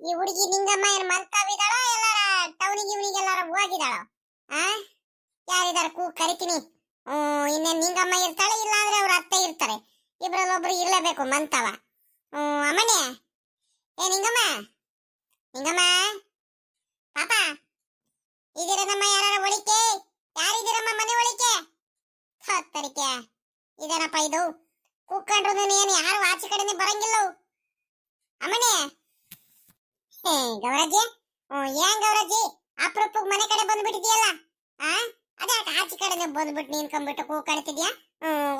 ಈ ಹುಡುಗಿ ನಿಂಗಮ್ಮ ಏನ್ ಮಂತಾವಿದಾಳ ಎಲ್ಲಾರ ಟೌನಿಗೆ ಇವನಿಗೆ ಎಲ್ಲಾರ ಹೋಗಿದಾಳ? ಆ ಯಾರಿದಾರ ಕರಿತೀನಿ. ಇನ್ನೇನ್ ನಿಂಗಮ್ಮ ಇರ್ತಾಳೆ, ಇಲ್ಲ ಅಂದ್ರೆ ಅವ್ರ ಅತ್ತೆ ಇರ್ತಾರೆ. ಇಬ್ರಲ್ಲೊಬ್ರು ಇರ್ಲೇಬೇಕು ಮಂತವ. ಅಮ್ಮನೇ, ಏ ನಿಂಗಮ್ಮ, ನಿಂಗಮ್ಮ ಪಾಪ ಇದೀರಮ್ಮ? ಯಾರ ಒಳಿಕೆ? ಯಾರಿದ್ದೀರಮ್ಮ ಮನೆ ಒಳಿಕೆ? ಹತ್ತರಿಕೆ ಇದೇನಪ್ಪ ಇದು? ಕೂತ್ಕೊಂಡ್ರು ಏನು ಯಾರು ಆಚೆ ಕಡೆನೆ ಬರಂಗಿಲ್ಲ. ಅಮ್ಮನೇ, ಗೌರಜ್ಜಿ, ಏನ್ ಗೌರಜ್ಜಿ ಅಪ್ರೂಪಕ್ಕೆ ಮನೆ ಕಡೆ ಬಂದ್ಬಿಟ್ಟಿದ್ಯಲ್ಲ? ಆ ಅದೇ ಆಚೆ ಕಡೆನೆ ಬಂದ್ಬಿಟ್ಟು ನಿನ್ಕೊಂಡ್ಬಿಟ್ಟು ಕೂಕಾಡ್ತಿದ್ಯಾ?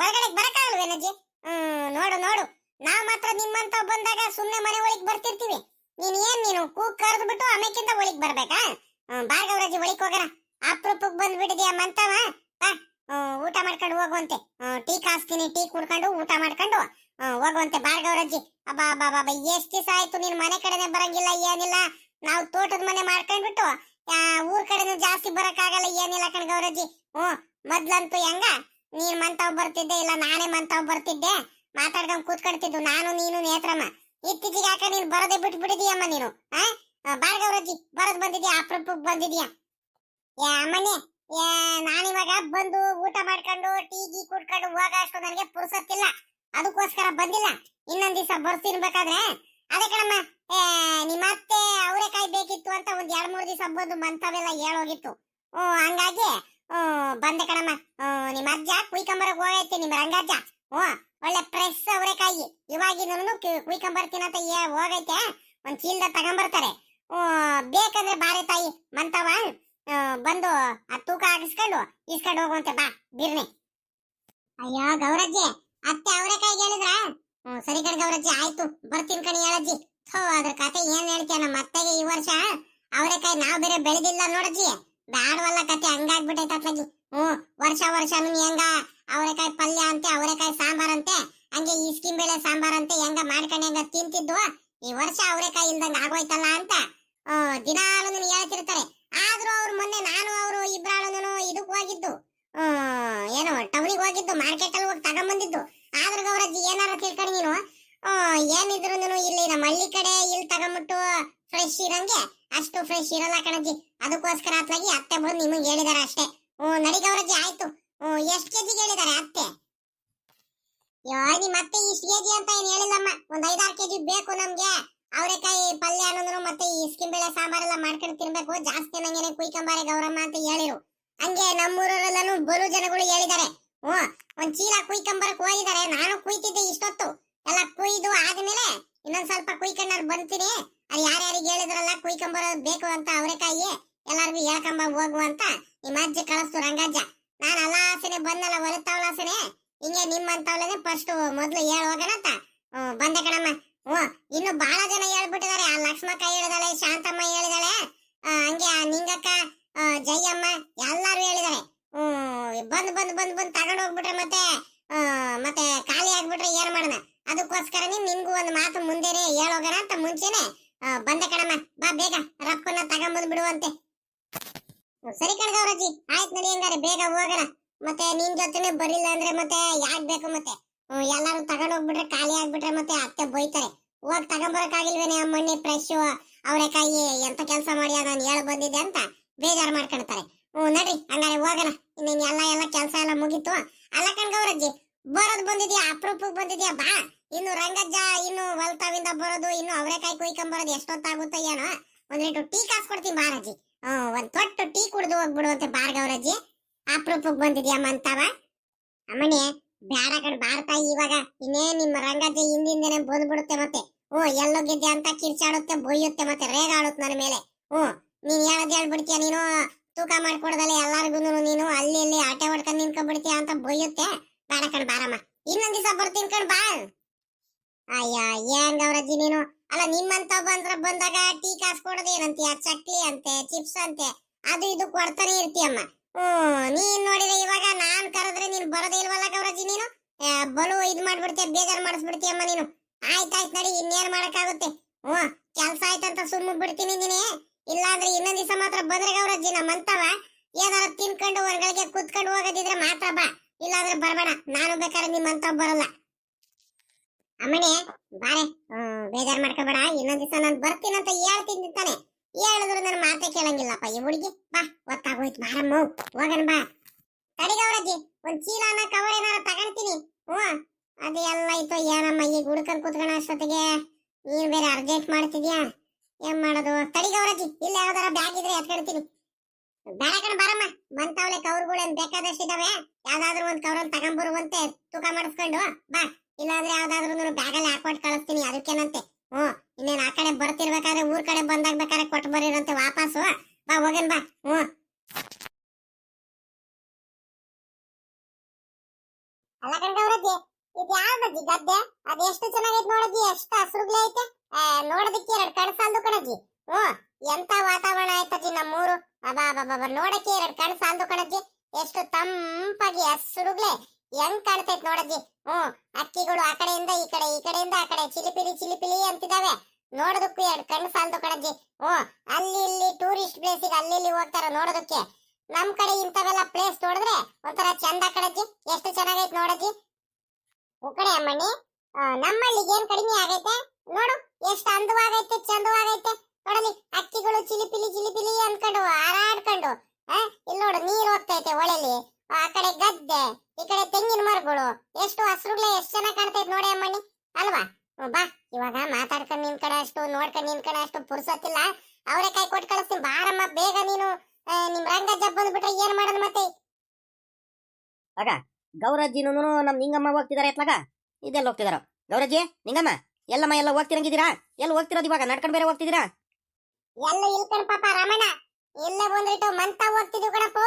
ಒಳಗಡೆ ಬರಕ್ಕಾಗಲ್ವೇನಜ್ಜಿ? ನೋಡು ನೋಡು, ನಾವ್ ಮಾತ್ರ ನಿಮ್ಮಂತ ಬಂದಾಗ ಸುಮ್ನೆ ಮನೆ ಒಳಗ್ ಬರ್ತಿರ್ತೀವಿ. ನೀನು ಕೂಗ್ ಕರೆದ್ಬಿಟ್ಟು ಆಮೇಕಿಂದ ಒಳಗ್ ಬರ್ಬೇಕಾ? ಬಾರ್ ಗೌರಜ್ಜಿ, ಒಳಗ್ ಹೋಗೋಣ. ಅಪ್ರೂಪಕ್ಕೆ ಬಂದ್ಬಿಟ್ಟಿದ್ಯಾ ಮಂತವ? ಊಟ ಮಾಡ್ಕೊಂಡು ಹೋಗುವಂತೆ. ಟೀ ಕಾಸ್ತೀನಿ, ಟೀ ಕುಡ್ಕೊಂಡು ಊಟ ಮಾಡ್ಕೊಂಡು ಹೋಗುವಂತೆ. ಬಾರ್ ಗೌರಜ್ಜಿ, ಅಬ್ಬಾ ಅಬ್ಬಾ ಅಬ್ಬಾ, ಎಷ್ಟ್ ದಿವಸ ಆಯ್ತು ನಿನ್ ಮನೆ ಕಡೆನೆ ಬರಂಗಿಲ್ಲ, ಏನಿಲ್ಲ. ನಾವು ತೋಟದ ಮನೆ ಮಾಡ್ಕೊಂಡ್ಬಿಟ್ಟು ಊರ್ ಕಡೆನೂ ಜಾಸ್ತಿ ಬರಕ್ಕಾಗಲ್ಲ, ಏನಿಲ್ಲ ಕಣ್ ಗೌರಜ್ಜಿ. ಮೊದ್ಲಂತೂ ಹೆಂಗ ನೀನ್ ಮಂತಾವ್ ಬರ್ತಿದ್ದೆ, ಇಲ್ಲ ನಾನೇ ಮಂತಾವ್ ಬರ್ತಿದ್ದೆ, ಮಾತಾಡ್ಕೊಂಡ್ ಕೂತ್ಕೊಳ್ತಿದ್ದು ನಾನು ನೀನು ನೇತ್ರಮ್ಮ. ಇತ್ತೀಚಿಗೆ ಯಾಕ ನೀನ್ ಬರೋದೇ ಬಿಟ್ಬಿಟ್ಟಿದೀಯಮ್ಮ ನೀನು? ಬಾರ್ ಗೌರಜ್ಜಿ, ಬರೋದ್ ಬಂದಿದ್ಯಾ? ಅಪ್ರೂಪಕ್ಕೆ ಬಂದಿದ್ಯಾ? ಅಮ್ಮನೇ, ನಾನಿವಾಗ ಬಂದು ಊಟ ಮಾಡ್ಕೊಂಡು ಟೀ ಗೀ ಕುಡ್ಕೊಂಡು ಹೋಗ ಅಷ್ಟು ನನಗೆ ಪುರ್ಸತ್ತಿಲ್ಲ, ಅದಕ್ಕೋಸ್ಕರ ಬಂದಿಲ್ಲ. ಇನ್ನೊಂದ್ ದಿವಸ ಬರ್ತೀನಿ ಬೇಕಾದ್ರೆ. ಅದೇ ಕಣಮ್ಮ, ನಿಮ್ಮತ್ತೆ ಅವರೆಕಾಯಿ ಬೇಕಿತ್ತು ಅಂತ ಒಂದ್ 2-3 ದಿವಸ ಬಂದು ಮಂತವೆಲ್ಲ ಹೇಳೋಗಿತ್ತು. ಹಂಗಾಗಿ ಬಂದೆ ಕಣಮ್ಮ. ನಿಮ್ಮ ಅಜ್ಜ ಕುಯ್ಕೊಂಬರಕ್ ಹೋಗೈತೆ, ನಿಮ್ಮ ರಂಗಜ್ಜ. ಒಳ್ಳೆ ಫ್ರೆಶ್ ಅವರೆಕಾಯಿ ಇವಾಗಿನೂ ಕುಯ್ಕೊಂಬರ್ತೀನಂತ ಹೋಗೈತೆ. ಒಂದ್ ಚೀಲದ ತಗೊಂಬರ್ತಾರೆ. ಬೇಕಂದ್ರೆ ಬಾರೆ ತಾಯಿ ಮಂತವ, ಬಂದು ಆ ತೂಕ ಹಾಕಿಸ್ಕೊಂಡು ಇಸ್ಕೊಂಡು ಹೋಗುವಂತೆ. ಬಾ ಬಿರ್ನೆ. ಅಯ್ಯೋ ಗೌರಜ್ಜಿ, ಅತ್ತೆ ಅವರೆಕಾಯಿಗೆ ಹೇಳಿದ್ರ? ಸರಿ ಕಣ್ ಗೌರಜ್ಜಿ, ಆಯ್ತು ಬರ್ತೀನಿ ಕಣಿ ಹೇಳಜ್ಜಿ. ಅದ್ರ ಕತೆ ಏನ್ ಹೇಳ್ತೀಯ? ನಮ್ಮ ಅತ್ತೆಗೆ ಈ ವರ್ಷ ಅವರೆಕಾಯಿ ನಾವ್ ಬೇರೆ ಬೆಳೆದಿಲ್ಲ ನೋಡಜ್ಜಿ. ಬ್ಯಾಡವಲ್ಲ ಕತೆ, ಹಂಗಾಗ್ಬಿಟ್ಟೈತೆ ಅತ್ಲಾಗಿ. ವರ್ಷನೂ ಹೆಂಗ ಅವರೆಕಾಯಿ ಪಲ್ಯ ಅಂತೆ, ಅವರೆಕಾಯಿ ಸಾಂಬಾರ್ ಅಂತೆ, ಹಂಗೆ ಇಸ್ಕಿನ್ ಬೇಳೆ ಸಾಂಬಾರ್ ಅಂತೆ ಹೆಂಗ ಮಾಡ್ಕೊಂಡು ಹೆಂಗ ತಿಂತಿದ್ವು. ಈ ವರ್ಷ ಅವರೆಕಾಯಿ ಇಲ್ದಂಗ ಆಗೋಯ್ತಲ್ಲ ಅಂತ ದಿನಾಲು ಹೇಳ್ತಿರ್ತಾರೆ. ಆದ್ರೂ ಅವ್ರು ಮೊನ್ನೆ ನಾನು ಅವರು ಇಬ್ರಾಳು ಇದಕ್ ಹೋಗಿದ್ದು, ಏನೋ ಟೌನಿಗೆ ಹೋಗಿದ್ದು, ಮಾರ್ಕೆಟ್ ಅಲ್ಲಿ ಹೋಗಿ ತಗೊಂಬಂದಿದ್ದು. ಆದ್ರ ಗೌರಜ್ಜಿ ಏನಾರ ತಿಳ್ಕೊಂಡು ನೀನು, ಏನಿದ್ರು ಇಲ್ಲಿ ನಮ್ಮ ಹಳ್ಳಿ ಕಡೆ ಇಲ್ಲಿ ತಗೊಂಬಿಟ್ಟು ಫ್ರೆಶ್ ಇರಂಗೆ ಅಷ್ಟು ಫ್ರೆಶ್ ಇರಲ್ಲ ಕಣಜ್ಜಿ. ಅದಕ್ಕೋಸ್ಕರ ಅತ್ಲಾಗಿ ಅತ್ತೆ ಬಂದು ನಿಮಗೆ ಹೇಳಿದಾರೆ ಅಷ್ಟೇ. ನಡಿ ಗೌರಜ್ಜಿ, ಆಯ್ತು. ಎಷ್ಟು ಕೆಜಿಗೆ ಹೇಳಿದಾರೆ ಅತ್ತೆ? ನಿಮ್ಮ ಅತ್ತೆ ಇಷ್ಟು ಕೆಜಿ ಅಂತ ಏನ್ ಹೇಳಿಲ್ಲಮ್ಮ, ಒಂದ್ 5-6 ಕೆಜಿ ಬೇಕು ನಮ್ಗೆ. ಅವರೆಕಾಯಿ ಪಲ್ಯ ಅನ್ನೋದ್ರು ಮತ್ತೆ ಇಸ್ಕಿನ್ ಬೇಳೆ ಸಾಂಬಾರೆಲ್ಲ ಮಾಡ್ಕೊಂಡು ತಿನ್ಬೇಕು, ಜಾಸ್ತಿ ನಂಗೇನೆ ಕುಯ್ಕೊಂಬಾರೆ ಗೌರಮ್ಮ ಅಂತ ಹೇಳಿರು. ಹಂಗೆ ನಮ್ಮೂರಲ್ಲೆಲ್ಲಾನು ಬಲು ಜನಗಳು ಹೇಳಿದ್ದಾರೆ. ಒಂದ್ ಚೀಲ ಕುಯ್ಕೊಂಬರಕ್ ಹೋಗಿದ್ದಾರೆ. ನಾನು ಕುಯ್ತಿದ್ದೆ ಇಷ್ಟೊತ್ತು. ಎಲ್ಲ ಕುಯ್ದು ಆದ್ಮೇಲೆ ಇನ್ನೊಂದ್ ಸ್ವಲ್ಪ ಕುಯ್ಕೊಂಡ್ ಬಂತೀನಿ. ಅದು ಯಾರ್ಯಾರಿಗೆ ಹೇಳಿದ್ರಲ್ಲ ಕುಯ್ಕೊಂಬರೋದ್ ಬೇಕು ಅಂತ ಅವರೆಕಾಯಿ, ಎಲ್ಲಾರ್ಗು ಹೇಳ್ಕೊಂಬ ಹೋಗು ಅಂತ ನಿಮ್ಮ ಅಜ್ಜಿ ಕಳಿಸ್ತು ರಂಗಜ್ಜ. ನಾನು ಅಲ್ಲಾಸನೆ ಬಂದಲ್ಲ, ಹೊಲತಾವಲಾಸನೆ ಹಿಂಗೆ ನಿಮ್ಮಂತವಳನೆ ಫಸ್ಟ್ ಮೊದ್ಲು ಹೇಳ್ ಹೋಗೋಣ ಅಂತ ಬಂದೆ ಕಣಮ್ಮ. ಇನ್ನು ಬಹಳ ಜನ ಹೇಳ್ಬಿಟ್ಟಿದ್ದಾರೆ. ಆ ಲಕ್ಷ್ಮಕ್ಕ ಹೇಳಿದಾಳೆ, ಶಾಂತಮ್ಮ ಹೇಳಿದಾಳೆ, ಹಂಗೆ ನಿಂಗಕ್ಕ, ಜಯಮ್ಮ ಎಲ್ಲಾರು ಹೇಳಿದಾರೆ. ಬಂದ್ ಬಂದ್ ಬಂದ್ ಬಂದ್ ತಗೊಂಡ್ ಹೋಗ್ಬಿಟ್ರೆ ಮತ್ತೆ ಖಾಲಿ ಆಗ್ಬಿಟ್ರೆ ಏನ್ ಮಾಡೋಣ? ಅದಕ್ಕೋಸ್ಕರನೇ ನಿನ್ಗೂ ಒಂದು ಮಾತು ಮುಂದೆನೆ ಹೇಳೋಗೋಣ ಅಂತ ಮುಂಚೆನೆ ಬಂದೆ ಕಣಮ್ಮ. ಬಾ ಬೇಗ ರೊಕ್ಕನ ತಗೊಂಬಂದ್ ಬಿಡುವಂತೆ. ಸರಿ ಕಣ್ಗವ್ರಜ್ಜಿ, ಆಯ್ತು ನಡಿ, ಹಂಗಾರೆ ಬೇಗ ಹೋಗೋಣ. ಮತ್ತೆ ನಿನ್ ಜೊತೆನೆ ಬರಿಲ್ಲ ಅಂದ್ರೆ ಮತ್ತೆ ಯಾಕ್ ಬೇಕು? ಮತ್ತೆ ಎಲ್ಲಾರು ತಗೊಂಡ್ ಹೋಗ್ಬಿಟ್ರೆ ಖಾಲಿ ಆಗ್ಬಿಟ್ರೆ ಮತ್ತೆ ಅತ್ತೆ ಬೈತಾರೆ. ಹೋಗಿ ತಗೊಂಬರಕ್ ಆಗಿಲ್ವೇನೆ ಅಮ್ಮಣ್ಣಿ ಫ್ರೆಶ್ ಅವರೆಕಾಯಿ, ಎಂತ ಕೆಲಸ ಮಾಡಿಯ ನಾನು ಹೇಳ ಬಂದಿದ್ದೆ ಅಂತ ಬೇಜಾರು ಮಾಡ್ಕೊಳ್ತಾರೆ. ನಡ್ರಿ ಹಂಗಾರೆ ಹೋಗೋಣ. ಇನ್ನು ಎಲ್ಲ ಕೆಲಸ ಎಲ್ಲ ಮುಗೀತು. ಅಲ್ಲ ಕಣ್ಗವ್ರಜ್ಜಿ, ಬರೋದ್ ಬಂದಿದ್ಯಾ? ಅಪ್ರೂಪಕ್ಕೆ ಬಂದಿದ್ಯಾ? ಬಾ. ಇನ್ನು ರಂಗಜ್ಜ ಇನ್ನು ಹೊಲ್ತಾವಿಂದ ಬರೋದು, ಇನ್ನು ಅವರೆಕಾಯಿ ಕುಯ್ಕೊಂಬರೋದು ಎಷ್ಟೊತ್ತಾಗುತ್ತೋ ಏನೋ. ಒಂದ್ ಲೀಟರ್ ಟೀ ಕಾಸ್ ಕೊಡ್ತೀನಿ ಬಾರಜ್ಜಿ. ಒಂದ್ ತೊಟ್ಟು ಟೀ ಕುಡ್ದು ಹೋಗ್ಬಿಡುವಂತೆ ಬಾರ್ಗವ್ರಜ್ಜಿ. ಅಪ್ರೂಪಕ್ಕೆ ಬಂದಿದ್ಯಾ ಮಂತವ? ಅಮ್ಮನೇ ಬ್ಯಾಡ ಕಣ್ ಬಾರ್ತಾಯಿ, ಇವಾಗ ಇನ್ನೇ ನಿಮ್ಮ ರಂಗಜ್ಜಿ ಹಿಂದಿಂದೇನೆ ಬಂದ್ಬಿಡುತ್ತೆ. ಮತ್ತೆ ಎಲ್ಲೋಗಿದ್ದೆ ಅಂತ ಕಿರ್ಚಾಡುತ್ತೆ, ಬೊಯ್ಯುತ್ತೆ, ಮತ್ತೆ ರೇಗಾಡುತ್ತೆ ನನ್ನ ಮೇಲೆ. ನೀನ್ ಹೇಳದ್ ಹೇಳ್ಬಿಡ್ತೀಯ, ನೀನು ತೂಕ ಮಾಡ್ಕೊಡದಲ್ಲ ಎಲ್ಲಾರ್ಗು ನೀನು ಅಲ್ಲಿ ಇಲ್ಲಿ ಆಟೆ ಹೊಡ್ಕೊಂಡ್ ನಿಂತ್ಕೊಂಡ್ಬಿಡ್ತೀಯ ಅಂತ ಬೊಯ್ಯುತ್ತೆ. ಬೇಡ ಕಣ್ ಬಾರಮ್ಮ, ಇನ್ನೊಂದ್ ದಿವಸ ಬರ್ತೀನಿ ಕಣ್ ಬಾ. ಅಯ್ಯ ಏನ್ ಗೌರಜ್ಜಿ ನೀನು, ಅಲ್ಲ ನಿಮ್ಮಂತ ಬಂದಾಗ ಟೀ ಕಾಸು ಕೊಡೋದೇನಂತೀಯ? ಚಕ್ಲಿ ಅಂತೆ, ಚಿಪ್ಸ್ ಅಂತೆ, ಅದು ಇದು ಕೊಡ್ತಾನೆ ಇರ್ತೀಯಮ್ಮ. ನೀನ್ ನೋಡಿದ್ರೆ ಇವಾಗ ನಾನ್ ಕರೆದ್ರೆ ನೀನ್ ಬರೋದೇ ಇಲ್ವಲ್ಲ ಗೌರಜ್ಜಿ. ನೀನು ಬಲು ಇದ್ ಮಾಡ್ಬಿಡ್ತೀಯ, ಬೇಜಾರ್ ಮಾಡಿಸ್ಬಿಡ್ತೀಯಮ್ಮ ನೀನು. ಆಯ್ತಾಯ್ತು ನಡಿ, ಇನ್ನೇನ್ ಮಾಡಕ್ಕಾಗುತ್ತೆ. ಕೆಲ್ಸ ಆಯ್ತಂತ ಸುಮ್ಮ ಬಿಡ್ತೀನಿ ನೀನೇ. ಇಲ್ಲಾಂದ್ರೆ ಇನ್ನೊಂದ್ ದಿವಸ ಮಾತ್ರ ಬಂದ್ರೆ ಗೌರಜ್ಜಿ ನಮ್ಮಂತವ ಏನಾರ ತಿನ್ಕೊಂಡು ಹೊರಗಳಿಗೆ ಕುತ್ಕೊಂಡು ಹೋಗೋದಿದ್ರೆ ಮಾತ್ರ ಬಾ, ಇಲ್ಲಾಂದ್ರೆ ಬರ್ಬೇಡ. ನಾನು ಬೇಕಾದ್ರೆ ನಿಮ್ಮಂತವ್ ಬರಲ್ಲ. ಅಮ್ಮಣಿ ಬಾರೆ, ಬೇಜಾರ್ ಮಾಡ್ಕೋಬೇಡ. ಇನ್ನೊಂದ್ ದಿವಸ ನಾನು ಬರ್ತೀನಂತ ಹೇಳ್ತೀನಿ ತಾನೆ. ಹೇಳಿದ್ರು ನನ್ನ ಮಾತೇ ಕೇಳಂಗಿಲ್ಲಪ್ಪ ಈ ಹುಡುಗಿ. ಬಾ, ಗೊತ್ತಾಗೋಯ್ತು, ಬಾರಮ್ಮ ಹೋಗಣ ಬಾ. ತಡಿಗವ್ರಜ್ಜಿ, ಒಂದ್ ಚೀಲನ ಕವರ್ ಏನಾರ ತಗೊಂತೀನಿ. ಹ್ಮ್, ಅದು ಎಲ್ಲ ಆಯ್ತು. ಏನಮ್ಮ ಈಗ ಹುಡ್ಕಂಡ್ ಕುತ್ಕೊಳ ಅಷ್ಟೊತ್ತಿಗೆ ನೀನ್ ಬೇರೆ ಅರ್ಜೆಂಟ್ ಮಾಡ್ತಿದ್ಯಾ? ಏನ್ ಮಾಡೋದು? ತಡಿಗವ್ರಜ್ಜಿ, ಇಲ್ಲ ಯಾವ್ದಾರ ಬ್ಯಾಗ್ ಇದ್ರೆ ಎತ್ಕೊಳ್ತೀನಿ. ಬೇಡ ಕಣ, ಬಾರಮ್ಮ. ಬಂತಾವಳೆ ಕವರ್ಗಳೇನ್ ಬೇಕಾದಷ್ಟಿದಾವೆ. ಯಾವ್ದಾದ್ರು ಒಂದ್ ಕವರ್ ತಗೊಂಬರುವಂತೆ ತೂಕ ಮಾಡಿಸ್ಕೊಂಡು ಬಾ. ಇಲ್ಲಾಂದ್ರೆ ಯಾವ್ದಾದ್ರು ಬ್ಯಾಗಲ್ಲಿ ಹಾಕೊಟ್ಟು ಕಳಿಸ್ತೀನಿ, ಅದಕ್ಕೇನಂತೆ. ಇನ್ನೇನ್ ಆ ಕಡೆ ಬರ್ತಿರ್ಬೇಕಾದ್ರೆ ಊರ್ ಕಡೆ ಬಂದಾಗ ಬೇಕಾದ್ರೆ ಕೊಟ್ಟು ಬರೀರಂತೆ ವಾಪಸ್ಸು. ಬಾ ಹೋಗನ್ ಬಾ. ಅಲ್ಲ ಕಣ್ಗವ್ರಜ್ಜಿ, ಇದು ಯಾವ್ದಜ್ಜಿ ಗದ್ದೆ? ಅದ್ ಎಷ್ಟು ಚೆನ್ನಾಗೈತೆ ನೋಡಜ್ಜಿ, ಎಷ್ಟು ಹಸ್ರುಗ್ಲೇ ಐತೆ. ನೋಡೋದಕ್ಕೆ ಎರಡು ಕಣ್ಸಾಲ್ದು ಕಣಜ್ಜಿ. ಎಂತ ವಾತಾವರಣ ಆಯ್ತಜ್ಜಿ ನಮ್ಮೂರು. ಅಬಾ ನೋಡಕ್ಕೆ ಎರಡು ಕಣ್ಸಾಲ್ದು ಕಣಜ್ಜಿ. ಎಷ್ಟು ತಂಪಾಗಿ ಹಸ್ರುಗ್ಲೆ ಹೆಂಗ್ ಕಾಣ್ತೈತ್ ನೋಡಜ್ಜಿ. ಅಕ್ಕಿಗಳು ಆ ಕಡೆಯಿಂದ ಈ ಕಡೆ, ಈ ಕಡೆಯಿಂದ ಆ ಕಡೆ ಚಿಲಿಪಿಲಿ ಚಿಲಿಪಿಲಿ ಅಂತಿದಾವೆ. ನೋಡೋದಕ್ಕೂ ಎರಡು ಕಣ್ಣು ಸಾಲದು ಕಣಜ್ಜಿ. ಅಲ್ಲಿ ಇಲ್ಲಿ ಟೂರಿಸ್ಟ್ ಪ್ಲೇಸಿಗೆ ಅಲ್ಲಿ ಇಲ್ಲಿ ಹೋಗ್ತಾರ ನೋಡೋದಕ್ಕೆ. ನಮ್ ಕಡೆ ಇಂಥವೆಲ್ಲ ಪ್ಲೇಸ್ ನೋಡಿದ್ರೆ ಒಂಥರ ಚಂದ ಕಣಜ್ಜಿ. ಎಷ್ಟು ಚೆನ್ನಾಗೈತ್ ನೋಡಜ್ಜಿ. ಕಡೆ ಅಮ್ಮಣ್ಣಿ, ನಮ್ಮಳ್ಳಿಗೆ ಏನ್ ಕಡಿಮೆ ಆಗೈತೆ ನೋಡು, ಎಷ್ಟು ಅಂದವಾಗೈತೆ, ಚಂದವಾಗೈತೆ. ನೋಡಲಿ, ಅಕ್ಕಿಗಳು ಚಿಲಿಪಿಲಿ ಚಿಲಿಪಿಲಿ ಅನ್ಕೊಂಡು ಹಾರಾಡ್ಕೊಂಡು. ಇಲ್ಲಿ ನೋಡು, ನೀರ್ ಹೋಗ್ತೈತೆ ಹೊಳೆಲಿ. ಆ ಕಡೆ ಗದ್ದೆ, ಈ ಕಡೆ ತೆಂಗಿನ ಮರಗಳು, ಎಷ್ಟು ಹಸ್ರುಗ್ಲೆ ಎಷ್ಟು ಚೆನ್ನಾಗಿ ಕಾಣ್ತೈತೆ ನೋಡಿ ಅಮ್ಮಣ್ಣಿ, ಅಲ್ವಾ? ಬಾ, ಇವಾಗ ಮಾತಾಡ್ಕೊಂಡು ನಿನ್ ಕಡೆ ಅಷ್ಟು, ನೋಡ್ಕೊಂಡು ನಿನ್ ಕಡೆ ಅಷ್ಟು ಪುರ್ಸೊತ್ತಿಲ್ಲ. ಅವರೆಕಾಯಿ ಕೊಟ್ಟು ಕಳಿಸ್ತೀನಿ, ಬಾರಮ್ಮ ಬೇಗ ನೀನು. ನಿಮ್ ರಂಗಜ್ಜ ಬಂದ್ಬಿಟ್ರೆ ಏನ್ ಮಾಡೋದು ಮತ್ತೆ? ಆಗ ಗೌರಜ್ಜಿನೂ ನಮ್ ನಿಂಗಮ್ಮ ಹೋಗ್ತಿದಾರೆ ಎತ್ಲಾಗ. ಇದೆಲ್ಲ ಹೋಗ್ತಿದಾರ ಗೌರಜ್ಜಿ, ನಿಂಗಮ್ಮ ಎಲ್ಲಮ್ಮ ಎಲ್ಲ ಹೋಗ್ತಿರಂಗಿದ್ದೀರಾ? ಎಲ್ಲ ಹೋಗ್ತಿರೋದು ಇವಾಗ ನಡ್ಕೊಂಡ್ ಬೇರೆ ಹೋಗ್ತಿದ್ದೀರಾ? ಎಲ್ಲ ಇಲ್ಕಣ್ ಪಾಪ ರಮಣ, ಎಲ್ಲ ಬಂದ್ಬಿಟ್ಟು ಮಂತ ಹೋಗ್ತಿದ್ವು ಕಣಪ್ಪ.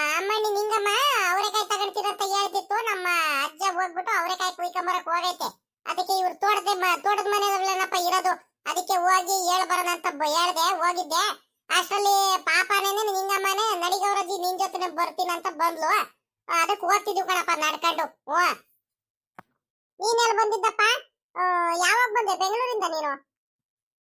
ಅಮ್ಮಣ್ಣಿ ನಿಂಗಮ್ಮ ಅವರೆಕಾಯಿ ತಗೊಂತೀರಂತ ಹೇಳ್ತಿತ್ತು. ನಮ್ಮ ಅಜ್ಜ ಹೋಗ್ಬಿಟ್ಟು ಅವರೆಕಾಯಿ ಕುಯ್ಕೊಂಬರಕ್ ಹೋಗೈತೆ. ಅದಕ್ಕೆ ಇವ್ರು ತೋಟದ ಮನೆಯಲ್ಲಪ್ಪ ಇರೋದು. ಅದಕ್ಕೆ ಹೋಗಿ ಹೇಳ್ ಬರೋಣ ಅಂತ ಹೇಳ್ದೆ, ಹೋಗಿದ್ದೆ. ಅಷ್ಟರಲ್ಲಿ ಪಾಪನೇನೆ ನಿಂಗಮ್ಮನೇ ನಡಿಗೌರಜ್ಜಿ ನಿನ್ ಜೊತೆ ಬರ್ತೀನಂತ ಬಂದ್ಲು. ಅದಕ್ಕೆ ಹೋಗ್ತಿದ್ವು ಕಣಪ್ಪ ನಡ್ಕೊಂಡು. ನೀನೆಲ್ಲ ಬಂದಿದ್ದಪ್ಪ? ಯಾವಾಗ ಬಂದೆ ಬೆಂಗಳೂರಿಂದ ನೀನು?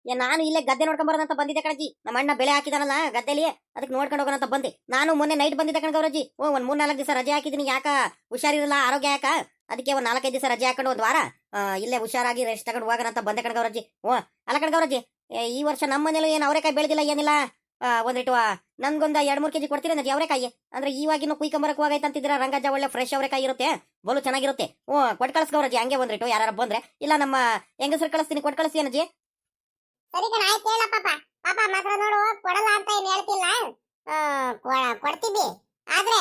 ನಾನು ಇಲ್ಲೇ ಗದ್ದೆ ನೋಡ್ಕೊಂಡ್ ಬರೋದಂತ ಬಂದಿದ್ದೆ ಕಣಜ್ಜಿ. ನಮ್ಮ ಅಣ್ಣ ಬೆಳೆ ಹಾಕಿದಾನಲ್ಲ ಗದ್ದೆಲಿ, ಅದಕ್ಕೆ ನೋಡ್ಕೊಂಡು ಹೋಗೋಣ ಅಂತ ಬಂದೆ. ನಾನು ಮೊನ್ನೆ ನೈಟ್ ಬಂದಿದ್ದೆ ಕಣ ಗೌರಜ್ಜಿ. ಒಂದ್ 3-4 ದಿವಸ ರಜೆ ಹಾಕಿದೀನಿ. ಯಾಕ ಹುಷಾರಿರಲ್ಲ, ಆರೋಗ್ಯ ಯಾಕ, ಅದಕ್ಕೆ ಒಂದ್ 4-5 ದಿವಸ ರಜೆ ಹಾಕೊಂಡು ಒಂದ್ ವಾರ ಇಲ್ಲೇ ಹುಷಾರಾಗಿ ರೆಸ್ಟ್ ತಗೊಂಡು ಹೋಗೋಣ ಅಂತ ಬಂದೆ ಕಣ ಗೌರಜ್ಜಿ. ಅಲ್ಲ ಕಣ ಗೌರಜ್ಜಿ, ಈ ವರ್ಷ ನಮ್ಮ ಮನೇಲೂ ಏನು ಅವರೆಕಾಯಿ ಬೆಳೆದಿಲ್ಲ, ಏನಿಲ್ಲ. ಒಂದಿಟ್ಟು ನನ್ಗೊಂದ್ 2-3 ಕೆಜಿ ಕೊಡ್ತೀರ ನಜಿ ಅವರೆಕಾಯಿ? ಅಂದ್ರೆ ಇವಾಗಿನ ಕುಯ್ಕೊಂಬರಕ್ ಹೋಗೈತೆ ಅಂತಿದ್ದೀರಾ. ರಂಗಜ್ಜ ಒಳ್ಳೆ ಫ್ರೆಶ್ ಅವರೆಕಾಯಿ ಇರುತ್ತೆ, ಬಲು ಚೆನ್ನಾಗಿರುತ್ತೆ. ಕೊಟ್ಟು ಕಳ್ಸ್ ಗೌರಜ್ಜಿ. ಹಂಗೆ ಒಂದಿಟ್ಟು ಯಾರು ಬಂದ್ರೆ, ಇಲ್ಲ ನಮ್ಮ ಹೆಂಗಸರು ಕಳಿಸ್ತೀನಿ, ಕೊಟ್ಟು ಕಳಿಸ್ತೀನಿ ಅಜ್ಜಿ. ಸರಿ ಕಣ, ಆಯ್ತು ಹೇಳ ಪಾಪ. ಪಾಪ ಮಾತ್ರ ನೋಡು, ಕೊಡಲ್ಲ ಅಂತ ಏನ್ ಹೇಳ್ತಿಲ್ಲ, ಕೊಡ್ತೀವಿ. ಆದ್ರೆ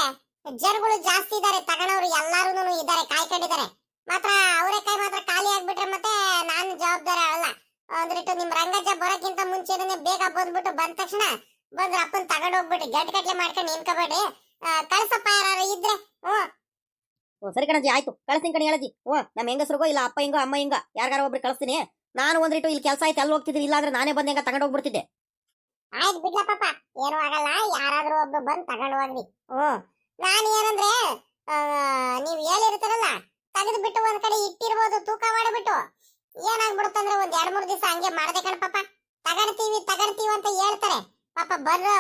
ಜನಗಳು ಜಾಸ್ತಿ ಇದಾರೆ, ತಗೊಳೋರು ಎಲ್ಲಾರು ಇದಾರೆ, ಕಾಯ್ಕೊಂಡಿದ್ದಾರೆ. ಮಾತ್ರ ಅವರೆಕಾಯಿ ಮಾತ್ರ ಖಾಲಿ ಆಗ್ಬಿಟ್ರೆ ಮತ್ತೆ ನಾನು ಜವಾಬ್ದಾರಿ ಅಲ್ಲ. ಅಂದ್ರಿಟ್ಟು ನಿಮ್ ರಂಗಜ್ಜ ಬರೋಕ್ಕಿಂತ ಮುಂಚೆನೆ ಬೇಗ ಬಂದ್ಬಿಟ್ಟು ಬಂದ ತಕ್ಷಣ ಬಂದ್ರೆ ಅಪ್ಪನ್ ತಗೊಂಡ್ ಹೋಗ್ಬಿಟ್ಟು ಗಟ್ಲೆ ಮಾಡ್ಕೊಂಡು ನಿನ್ಕೋಬೇಡಿ. ಕಳ್ಸಪ್ಪ ಯಾರು ಇದ್ರೆ. ಸರಿ ಕಣಜ್ಜಿ, ಆಯ್ತು ಕಳಿಸ್ತೀನಿ ಕಣಿ ಹೇಳಜ್ಜಿ. ನಮ್ಮ ಹೆಂಗಸ್ರಿಗೋ ಇಲ್ಲ ಅಪ್ಪ ಹಿಂಗೋ ಅಮ್ಮ ಹಿಂಗ ಯಾರಿಗಾರ ಒಬ್ರು ಕಳಿಸ್ತೀನಿ. ನಾನು ಒಂದಿಟ್ಟು ಇಲ್ಲಿ ಕೆಲಸ ಆಯ್ತು ಅಲ್ಲಿ ಹೋಗ್ತಿದ್ರಿ, ಇಲ್ಲಾಂದ್ರೆ ನಾನೇ ಬಂದು ಹೆಂಗ ತಗೊಂಡ್ ಹೋಗ್ಬಿಡ್ತಿದ್ದೆ. ಆಯ್ತು ಬಿಡ್ಲ ಪಾಪ, ಏನು ಆಗಲ್ಲ. ಯಾರಾದ್ರೂ ಒಬ್ರು ಬಂದ್ ತಗೊಂಡ್ ಹೋಗ್ರಿ. ನಾನು ಏನಂದ್ರೆ, ನೀವ್ ಹೇಳಿರ್ತಾರಲ್ಲ, ತೆಗೆದು ಬಿಟ್ಟು ಒಂದ್ ಕಡೆ ಇಟ್ಟಿರ್ಬೋದು, ತೂಕ ಮಾಡಿಬಿಟ್ಟು. ಏನಾಗ್ಬಿಡುತ್ತಂದ್ರೆ ಒಂದ್ 2-3 ದಿವಸ ಹಂಗೆ ಮಾಡದೆ ಕಣ ಪಾಪ. ತಗೊಳ್ತೀವಿ ಅಂತ ಹೇಳ್ತಾರೆ ಪಾಪ.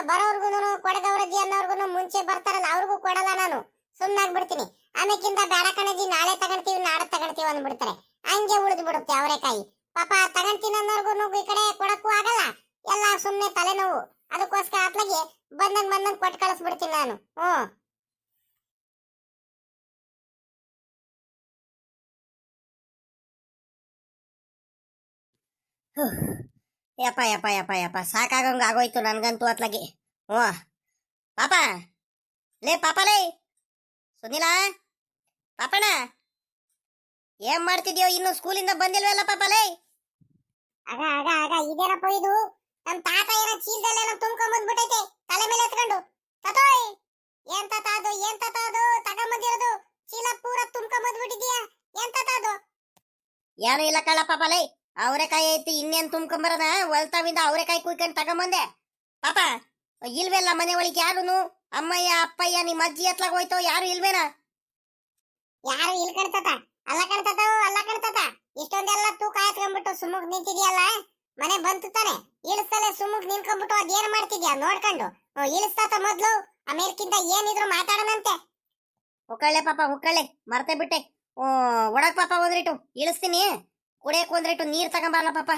ಬರೋರ್ಗುನು ಕೊಡಗವ್ರಜ್ಜಿ ಅನ್ನೋರ್ಗುನು ಮುಂಚೆ ಬರ್ತಾರಲ್ಲ, ಅವ್ರಿಗೂ ಕೊಡಲ್ಲ ನಾನು, ಸುಮ್ನಾಗ್ಬಿಡ್ತೀನಿ. ಆಮೇಕಿಂದ ಬೇಡ ಕಣಜ್ಜಿ, ನಾಳೆ ತಗೊಳ್ತೀವಿ ನಾಳೆ ತಗೊಳ್ತೀವಿ ಅಂದ್ಬಿಡ್ತಾರೆ. ಹಂಗೆ ಉಳಿದು ಬಿಡುತ್ತೆ ಅವರೆಕಾಯಿ. ಪಾಪ ತಗೊಂತೀನಿ ಅನ್ನೋರ್ಗುನು ಈ ಕಡೆ ಕೊಡಕ್ಕೂ ಆಗಲ್ಲ, ಎಲ್ಲ ಸುಮ್ನೆ ತಲೆನೋವು. ಅದಕ್ಕೋಸ್ಕರ ಅತ್ಲಾಗಿ ಬಂದಂಗ್ ಕೊಟ್ಟು ಕಳಿಸ್ಬಿಡ್ತೀನಿ ನಾನು. ಯಪ್ಪ ಯಪ್ಪ ಯಪ್ಪ ಯಪ್ಪ ಸಾಕಾಗಂಗ ಆಗೋಯ್ತು ನನ್ಗಂತೂ ಅತ್ಲಾಗಿ. ಪಾಪ ಲೇ, ಪಾಪ ಲೇ, ಸುನಿಲ, ಪಾಪಣ್ಣ ಏನ್ ಮಾಡ್ತಿದ್ಯೋ? ಇನ್ನು ಸ್ಕೂಲಿಂದ ಬಂದಿಲ್ವಲ್ಲ ಪಾಪ ಲೇ? ಆಗ ಆಗ ಆಗ ಇದೇನಪ್ಪ ಇದು? ನಮ್ ತಾತ ಏನೋ ಚೀಲದಲ್ಲೇನೋ ತುಂಬ್ಕೊಂಡ್ ಬಂದ್ಬಿಟ್ಟೈತೆ ತಲೆ ಮೇಲೆ ಎತ್ಕೊಂಡು. ತತೋಯ್, ಏನ್ ತಾತ ಅದು ತಗೊಂಬಂದಿರೋದು? ಚೀಲ ಪೂರ ತುಂಬ್ಕೊಂಡ್ ಬಂದ್ಬಿಟ್ಟಿದ್ಯಾ? ಏನ್ ತಾತ ಅದು? ಯಾರು ಇಲ್ಲ ಕಳ್ಳ ಪಾಪ ಲೇ, ಅವರೆಕಾಯಿ ಐತಿ, ಇನ್ನೇನ್ ತುಂಬ್ಕೊಂಬರದ ಹೊಲ್ತಾವಿಂದ ಅವರೆಕಾಯಿ ಕುಯ್ಕೊಂಡು ತಗೊಂಬಂದೆ. ಪಾಪ ಇಲ್ವೆಲ್ಲ ಮನೆ ಒಳಗೆ ಯಾರುನು? ಅಮ್ಮಯ್ಯ ಅಪ್ಪಯ್ಯ ನಿಮ್ಮ ಅಜ್ಜಿ ಎತ್ಲಾಗ ಹೋಯ್ತೋ? ಯಾರು ಇಲ್ವೇನಾ? ಯಾರು ಇಲ್ ಕಣ್ತಾತ? ಅಲ್ಲ ಕಣ್ತಾತ, ಇಷ್ಟೊಂದೆಲ್ಲ ತೂಕ ಎತ್ಕೊಂಡ್ಬಿಟ್ಟು ಸುಮ್ಮಗ್ ನಿಂತಿದ್ಯಲ್ಲ. ಮನೆ ಬಂತು ತಾನೆ, ಇಳಿಸ್ತಲೆ ಸುಮ್ಮಗ್ ನಿಂತ್ಕೊಂಡ್ಬಿಟ್ಟು ಅದೇನ್ ಮಾಡ್ತಿದ್ಯಾ ನೋಡ್ಕೊಂಡು? ಇಳಿಸ್ತಾತ ಮೊದ್ಲು, ಆಮೇಲ್ಕಿಂತ ಏನಿದ್ರು ಮಾತಾಡೋಣಂತೆ. ಹುಕ್ಕಳ್ಳೆ ಪಾಪ ಹುಕ್ಕಳ್ಳೆ, ಮರ್ತೆ ಬಿಟ್ಟೆ. ಓ ಒಡಕ್ ಪಾಪ ಒಂದ್ರಿಟ್ಟು ಇಳಿಸ್ತೀನಿ. ಕುಡಿಯಕ್ ಒಂದ್ರಿಟ್ಟು ನೀರ್ ತಗೊಂಬರಲ್ಲ ಪಾಪ.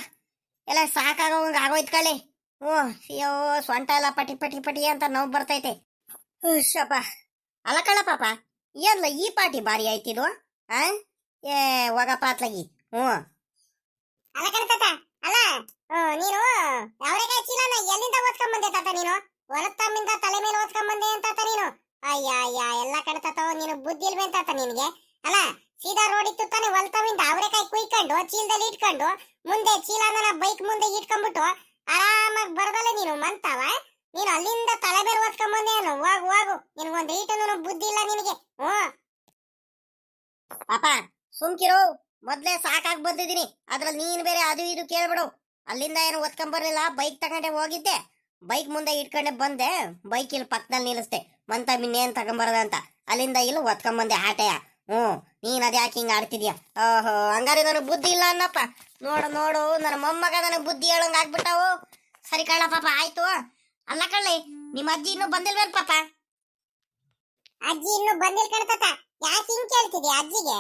ಎಲ್ಲ ಸಾಕಾಗೋಂಗ ಆಗೋಯ್ತು ಕಳೆ. ಓ ಅಯ್ಯೋ ಸೊಂಟ ಎಲ್ಲ ಪಟಿ ಪಟಿ ಪಟಿ ಅಂತ ನೋವು ಬರ್ತೈತೆ. ಶಪ ಅಲ್ಲ ಕಳ ಪಾಪ, ಏನ್ಲ ಈ ಪಾಟಿ ಬಾರಿ ಆಯ್ತಿದು. ಆ ಏ ಹೋಗಪ್ಪ ಅತ್ಲಾಗಿ. ಅಲ್ಲ ಕಣ್ತಾತ, ಅಲ್ಲ ನೀನು ಅವರೆಕಾಯಿ ಚೀಲನ ಎಲ್ಲಿಂದ ಓದ್ಕೊಂಡ್ ಬಂದೆ ತಾತ ನೀನು? ಹೊರತಮ್ಮಿಂದ ತಲೆ ಮೇಲೆ ಓದ್ಕೊಂಡ್ ಬಂದೆ ಅಂತಾತ ನೀನು? ಅಯ್ಯ ಅಯ್ಯ ಎಲ್ಲ ಕಣ್ತಾತ, ನೀನು ಬುದ್ಧಿ ಇಲ್ವೇ ಅಂತಾತ ನಿನ್ಗೆ? ಅಲ್ಲ ಸೀದಾ ರೋಡ್ ಇತ್ತು ತಾನೆ, ಹೊಲತಮ್ಮಿಂದ ಅವರೆಕಾಯಿ ಕುಯ್ಕೊಂಡು ಚೀಲದಲ್ಲಿ ಇಟ್ಕೊಂಡು ಮುಂದೆ ಚೀಲನ ಬೈಕ್ ಮುಂದೆ ಇಟ್ಕೊಂಡ್ಬಿಟ್ಟು ಆರಾಮಾಗಿ ಬರದಲ್ಲ ನೀನು ಮಂತಾವ. ನೀನು ಅಲ್ಲಿಂದ ತಲೆ ಬೇರೆ ಓದ್ಕೊಂಡ್ ಬಂದೆ ಅನ್ನು. ಹೋಗು ನಿನ್ಗೊಂದು ಈಟನು ಬುದ್ಧಿ ಇಲ್ಲ ನಿನಗೆ. ಪಾಪ ಸುಮ್ಕಿರೋ, ಮೊದ್ಲೇ ಸಾಕಾಗಿ ಬಂದಿದ್ದೀನಿ. ಅದ್ರಲ್ಲಿ ನೀನ್ ಬೇರೆ ಅದು ಇದು ಕೇಳ್ಬಿಡು. ಅಲ್ಲಿಂದ ಏನು ಓದ್ಕೊಂಡ್ ಬರ್ಲಿಲ್ಲ, ಬೈಕ್ ತಗೊಂಡೆ ಹೋಗಿದ್ದೆ. ಬೈಕ್ ಮುಂದೆ ಇಟ್ಕೊಂಡೆ ಬಂದೆ, ಬೈಕ್ ಇಲ್ಲಿ ಪಕ್ಕದಲ್ಲಿ ನಿಲ್ಲಿಸ್ದೆ. ಮಂತ ಇನ್ನೇನ್ ತಗೊಂಬರದ ಅಂತ ಅಲ್ಲಿಂದ ಇಲ್ಲಿ ಓದ್ಕೊಂಡ್ ಬಂದೆ ಆಟೆಯ. ನೀನ್ ಅದ್ಯಾಕೆ ಹಿಂಗ ಆಡ್ತಿದ್ಯಾ? ಓಹೋ ಹಂಗಾರೆ ನನಗ್ ಬುದ್ಧಿ ಇಲ್ಲ ಅನ್ನಪ್ಪ. ನೋಡು ನೋಡು, ನನ್ನ ಮೊಮ್ಮಗ ನನಗ್ ಬುದ್ಧಿ ಹೇಳಂಗ ಆಗ್ಬಿಟ್ಟಾವು. ಸರಿ ಕಳ್ಳ ಪಾಪ, ಆಯ್ತು. ಅಲ್ಲ ಕಳ್ಳಿ, ನಿಮ್ಮ ಅಜ್ಜಿ ಇನ್ನೂ ಬಂದಿಲ್ವೇನ್ ಪಾಪ? ಅಜ್ಜಿ ಇನ್ನು ಬಂದಿಲ್ ಕಣ್ತಾತ. ಯಾಕೆ ಹಿಂಗ್ ಕೇಳ್ತಿದ್ಯಾ ಅಜ್ಜಿಗೆ?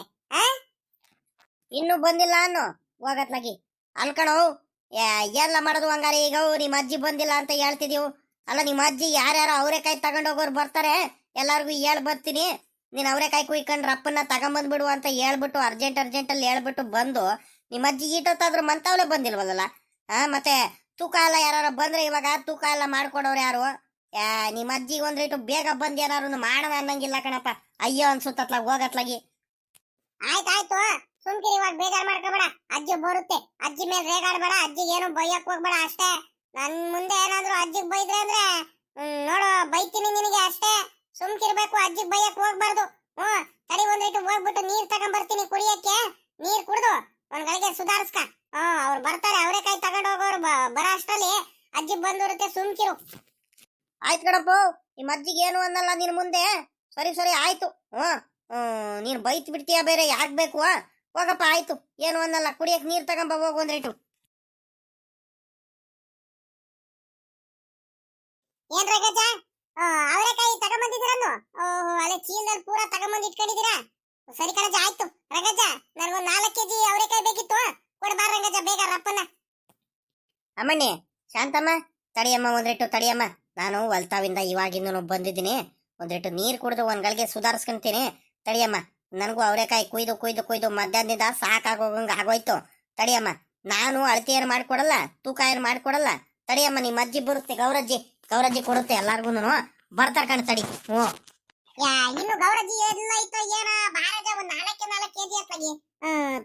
ಇನ್ನೂ ಬಂದಿಲ್ಲ ಅನ್ನು ಹೋಗತ್ಲಾಗಿ. ಅಲ್ಕಣೋ ಎಲ್ಲ ಮಾಡೋದು ಹಂಗಾರೆ. ಈಗ ನಿಮ್ಮ ಅಜ್ಜಿ ಬಂದಿಲ್ಲ ಅಂತ ಹೇಳ್ತಿದೀವು. ಅಲ್ಲ ನಿಮ್ಮ ಅಜ್ಜಿ ಯಾರ್ಯಾರು ಅವರೆಕಾಯಿ ತಗೊಂಡೋಗೋರು ಬರ್ತಾರೆ, ಎಲ್ಲಾರ್ಗು ಹೇಳ್ ಬರ್ತೀನಿ. ನೀನ್ ಅವರೆಕಾಯಿ ಕುಯ್ಕೊಂಡ್ರ ಅಪ್ಪನ್ನ ತಗೊಂಬಂದ್ಬಿಡು ಅಂತ ಹೇಳ್ಬಿಟ್ಟು ಅರ್ಜೆಂಟಲ್ಲಿ ಹೇಳ್ಬಿಟ್ಟು ಬಂದು ನಿಮ್ಮ ಅಜ್ಜಿ ಈಟೊತ್ತಾದ್ರೂ ಮಂತವಳೆ ಬಂದಿಲ್ವಲ್ಲ. ಮತ್ತೆ ತೂಕ ಎಲ್ಲ ಯಾರು ಬಂದ್ರೆ ಇವಾಗ ತೂಕ ಎಲ್ಲ ಮಾಡ್ಕೊಡೋರು ಯಾರು? ನಿಮ್ಮ ಅಜ್ಜಿಗೆ ಒಂದ್ರೇಟು ಬೇಗ ಬಂದ್ ಏನಾರು ಮಾಡೋಣ ಅನ್ನಂಗಿಲ್ಲ ಕಣಪ್ಪ. ಅಯ್ಯೋ ಅನ್ಸುತ್ತತ್ಲಾಗ ಹೋಗತ್ಲಾಗಿ. ಆಯ್ತಾಯ್ತು, ಸುಮ್ಕಿರಿ, ಇವಾಗ ಬೇಜಾರ್ ಮಾಡ್ಕೋಬೇಡ. ಅಜ್ಜಿ ಬರುತ್ತೆ, ಅಜ್ಜಿ ಮೇಲೆ ರೇಗಾಡ್ಬೇಡ. ಅಜ್ಜಿಗೆ ಏನು ಬೈಯಕ್ ಹೋಗ್ಬೇಡ ಅಷ್ಟೇ. ನನ್ ಮುಂದೆ ಏನಾದ್ರು ಅಜ್ಜಿಗೆ ಬೈದ್ರೆ ಅಂದ್ರೆ ನೋಡು ಬೈತೀನಿ ನಿನಗೆ ಅಷ್ಟೇ. ಸುಮ್ಕಿರ್ಬೇಕು, ಅಜ್ಜಿಗೆ ಬೈಯಕ್ ಹೋಗ್ಬಾರ್ದು. ತಡಿ ಒಂದ್ರಿಟ್ಟು ಹೋಗ್ಬಿಟ್ಟು ನೀರ್ ತಗೊಂಡ್ ಬರ್ತೀನಿ ಕುಡಿಯಕ್ಕೆ. ನೀರ್ ಕುಡ್ದು ಒಂದ್ ಗಳಿಗೆ ಸುಧಾರಿಸ್ಕ. ಅವ್ರು ಬರ್ತಾರೆ, ಅವರೆಕಾಯಿ ತಗೊಂಡ್ ಹೋಗೋರು ಬರೋ ಅಷ್ಟರಲ್ಲಿ ಅಜ್ಜಿ ಬಂದಿರುತ್ತೆ. ಸುಮ್ಕಿರು. ಆಯ್ತು ಕಣಪ್ಪ, ನಿಮ್ಮ ಅಜ್ಜಿಗೆ ಏನು ಅನ್ನಲ್ಲ ನಿನ್ ಮುಂದೆ. ಸರಿ ಸರಿ ಆಯ್ತು. ನೀನ್ ಬೈತ್ ಬಿಡ್ತೀಯ ಬೇರೆ, ಯಾಕ್ ಬೇಕು? ಹೋಗಪ್ಪ ಆಯ್ತು, ಏನು ಅನ್ನಲ್ಲ. ಕುಡಿಯಕ್ ನೀರ್ ತಗೊಂಬ ಹೋಗು ಒಂದ್ರೇಟು. ಏನ್ ರಗಜ, ಅವರೆಕಾಯಿ ತಗೊಂಬಂದಿದ್ದೀರನ್ನು? ಓಹೋ, ಅಲ್ಲೇ ಚೀಲದಲ್ಲಿ ಪೂರಾ ತಗೊಂಬಂದ್ ಇಟ್ಕೊಂಡಿದ್ದೀರಾ? ಸರಿ ಕಣಜ, ಆಯ್ತು. ರಗಜ, ನನ್ಗೊಂದ್ 4 kg ಅವರೆಕಾಯಿ ಬೇಕಿತ್ತು, ಕೊಡ್ಬಾರ ರಂಗಜ ಬೇಗ ರಪ್ಪನ್ನ. ಅಮ್ಮಣ್ಣಿ, ಶಾಂತಮ್ಮ, ತಡಿಯಮ್ಮ ಒಂದ್ರೇಟು ತಡಿಯಮ್ಮ. ನಾನು ಹೊಲ್ತಾವಿಂದ ಇವಾಗಿಂದ ಬಂದಿದ್ದೀನಿ. ಒಂದ್ರೇಟು ನೀರ್ ಕುಡಿದು ಒಂದ್ ಗಳಿಗೆ ಸುಧಾರಿಸ್ಕೊಂತೀನಿ. ತಡಿಯಮ್ಮ, ನನಗೂ ಅವರೆಕಾಯಿ ಕುಯ್ದು ಕುಯ್ದು ಕುಯ್ದು ಮಧ್ಯಾಹ್ನದಿಂದ ಸಾಕಾಗೋಗಂಗ ಆಗೋಯ್ತು. ತಡಿಯಮ್ಮ, ನಾನು ಅಳತೆ ಏನು ಮಾಡ್ಕೊಡಲ್ಲ, ತೂಕ ಏನು ಮಾಡ್ಕೊಡಲ್ಲ. ತಡಿಯಮ್ಮ, ನಿಮ್ಮ ಅಜ್ಜಿ ಬರುತ್ತೆ, ಗೌರಜ್ಜಿ ಕೊಡುತ್ತೆ ಎಲ್ಲಾರ್ಗುನು. ಬರ್ತಾರ ಕಣ್ ತಡಿ. ಇನ್ನು ಗೌರಜ್ಜಿ ಎಲ್ಲ ಐತೋ ಏನ? ಬಾರಜ ಒಂದ್ 4 kg ಅತ್ಲಾಗಿ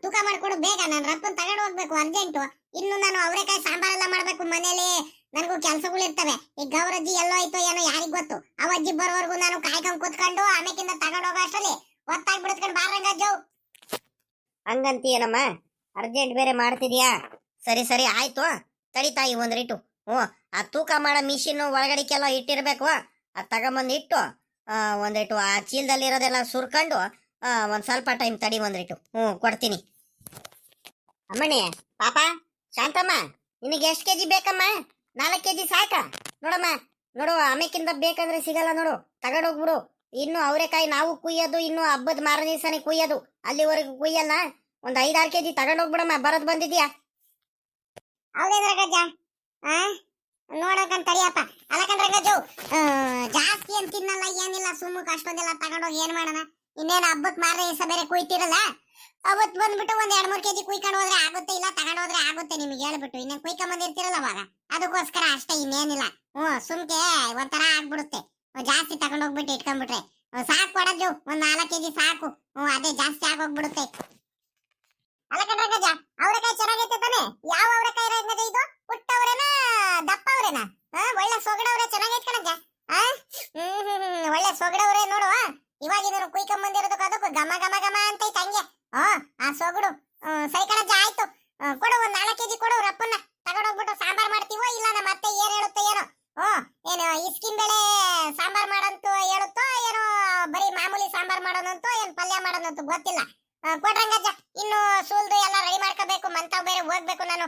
ತೂಕ ಮಾಡ್ಕೊಡು ಬೇಗ. ನಾನು ರಪ್ಪನ್ ತಗೊಂಡು ಹೋಗ್ಬೇಕು ಅರ್ಜೆಂಟು. ಇನ್ನು ನಾನು ಅವರೆಕಾಯಿ ಸಾಂಬಾರೆಲ್ಲ ಮಾಡ್ಬೇಕು ಮನೇಲಿ. ನನಗೂ ಕೆಲ್ಸಗಳು ಇರ್ತವೆ. ಈ ಗೌರಜ್ಜಿ ಎಲ್ಲೋ ಐತೋ ಏನೋ ಯಾರಿಗ್ ಗೊತ್ತು. ಅವಜ್ಜಿ ಬರೋವರೆಗೂ ನಾನು ಕಾಯ್ಕೊಂಡ್ ಕೂತ್ಕೊಂಡು ಆಮೇಕಿಂದ ತಗೊಂಡು ಹೋಗೋ ಅಷ್ಟರಲ್ಲಿ ಒತ್ತಾಗಿ ಬಿಡಿಸ್ಕೊಂಡು ಬಾರಂಗಜ್ಜು. ಹಂಗಂತೀಯನಮ್ಮ? ಅರ್ಜೆಂಟ್ ಬೇರೆ ಮಾಡ್ತಿದ್ಯಾ? ಸರಿ ಸರಿ ಆಯ್ತು. ತಡಿತಾಯಿ ಒಂದ್ರಿಟ್ಟು. ಆ ತೂಕ ಮಾಡೋ ಮಿಷಿನ್ ಒಳಗಡಿಕೆಲ್ಲ ಇಟ್ಟಿರ್ಬೇಕು. ಅದ್ ತಗೊಂಬಂದ್ ಇಟ್ಟು ಒಂದಿಟ್ಟು ಆ ಚೀಲದಲ್ಲಿ ಇರೋದೆಲ್ಲ ಸುರ್ಕೊಂಡು ಒಂದ್ ಸ್ವಲ್ಪ ಟೈಮ್ ತಡಿ ಒಂದ್ರಿಟ್ಟು. ಕೊಡ್ತೀನಿ. ಅಮ್ಮಣ್ಣಿ, ಪಾಪ, ಶಾಂತಮ್ಮ, ನಿನಗೆ ಎಷ್ಟು ಕೆಜಿ ಬೇಕಮ್ಮ? 4 kg ಸಾಕ? ನೋಡಮ್ಮ, ನೋಡು ಆಮೇಕಿಂದ ಬೇಕಂದ್ರೆ ಸಿಗಲ್ಲ ನೋಡು, ತಗೊಂಡೋಗ್ಬಿಡು. ಇನ್ನು ಅವರೆಕಾಯಿ ನಾವು ಕುಯ್ಯೋದು ಇನ್ನು ಹಬ್ಬದ ಮಾರನೇ ದಿವಸನೇ ಕುಯ್ಯೋದು, ಅಲ್ಲಿವರೆಗೂ ಕುಯ್ಯಲ್ಲ. ಒಂದ್ 5-6 kg ತಗೊಂಡೋಗ್ಬಿಡಮ್ಮ. ಬರೋದ್ ಬಂದಿದ್ಯಾ? ಹೌದೇನ್ ರಗಜ್ಜ? ನೋಡಕಂತ ತಡಿಯಪ್ಪ. ಅಲ್ಲಕಂಡ್ ರಂಗಜ್ಜು, ಜಾಸ್ತಿ ಏನ್ ತಿನ್ನಲ್ಲ ಏನಿಲ್ಲ, ಸುಮ್ಮಕ್ ಅಷ್ಟೊಂದೆಲ್ಲ ತಗೊಂಡೋಗಿ ಏನ್ ಮಾಡೋಣ? ಇನ್ನೇನು ಹಬ್ಬಕ್ ಮಾರನೇ ದಿವಸ ಬೇರೆ ಕುಯ್ತಿರಲ್ಲ, ಅವತ್ ಬಂದ್ಬಿಟ್ಟು ಒಂದ್ 2-3 kg ಕುಯ್ಕೊಂಡು ಹೋದ್ರೆ ಆಗುತ್ತೆ, ಇಲ್ಲ ತಗೊಂಡೋದ್ರೆ ಆಗುತ್ತೆ. ನಿಮ್ಗೆ ಹೇಳ್ಬಿಟ್ಟು ಇನ್ನೇನ್ ಕುಯ್ಕೊಂಡ್ ಬಂದಿರ್ತಿರಲ್ಲ ಅವಾಗ, ಅದಕ್ಕೋಸ್ಕರ ಅಷ್ಟೇ, ಇನ್ನೇನಿಲ್ಲ. ಸುಮ್ಕೆ ಒಂಥರ ಆಗ್ಬಿಡುತ್ತೆ. ಜಾಸ್ತಿ ತಗೊಂಡೋಗ್ಬಿಟ್ಟು ಇಟ್ಕೊಂಡ್ಬಿಟ್ರೆ ಸಾಕು ಕೊಡಜ್ಜು. ಒಂದ್ 4 kg ಸಾಕು. ಅದೇ ಜಾಸ್ತಿ ಆಗೋಗ್ಬಿಡುತ್ತೆ. ಅಲ್ಲಕಂಡ್ರಗಜ, ಅವರೆಕಾಯಿ ಚೆನ್ನಾಗೈತೆ ತಾನೆ? ಯಾವ ಅವರೆಕಾಯಿ ರಂಗಜ ಇದು? ಪುಟ್ಟವ್ರೇನಾ ದಪ್ಪ ಅವ್ರೇನಾ? ಒಳ್ಳೆ ಸೊಗಡವ್ರೆ, ಚೆನ್ನಾಗೈತೆ ಕಣಜ್ಜ. ಒಳ್ಳೆ ಸೊಗಡವ್ರೆ ನೋಡು. ಇವಾಗಿನ ಕುಯ್ಕೊಂಡ್ ಬಂದಿರೋದಕ್ಕೆ ಅದಕ್ಕೂ ಘಮ ಘಮ ಘಮ ಅಂತೈತೆ ಹಂಗೆ. ಆ ಸೊಗಡು. ಸರಿ ಕಣಜ್ಜ, ಆಯ್ತು. ಕೊಡು ಒಂದ್ 4 kg ಕೊಡು, ರಪ್ಪನ್ನ ತಗೊಂಡೋಗ್ಬಿಟ್ಟು ಸಾಂಬಾರ್ ಮಾಡ್ತೀವೋ ಇಲ್ಲ ನಮ್ಮ ಅತ್ತೆ ಏನ್ ಹೇಳುತ್ತೋ ಏನೋ. ಏನು ಇಸ್ಕಿನ್ ಬೆಳೆ ಸಾಂಬಾರ್ ಮಾಡಂತೂ ಹೇಳುತ್ತೋ ಏನೋ, ಬರೀ ಮಾಮೂಲಿ ಸಾಂಬಾರ್ ಮಾಡೋಣಂತೋ ಏನ್ ಪಲ್ಯ ಮಾಡೋಣಂತೂ ಗೊತ್ತಿಲ್ಲ. ಕೊಡ್ರಂಗಜ್ಜ, ಇನ್ನು ಸೂಲ್ದು ಎಲ್ಲ ರೆಡಿ ಮಾಡ್ಕೋಬೇಕು, ಮಂತಾವ್ ಬೇರೆ ಹೋಗ್ಬೇಕು ನಾನು.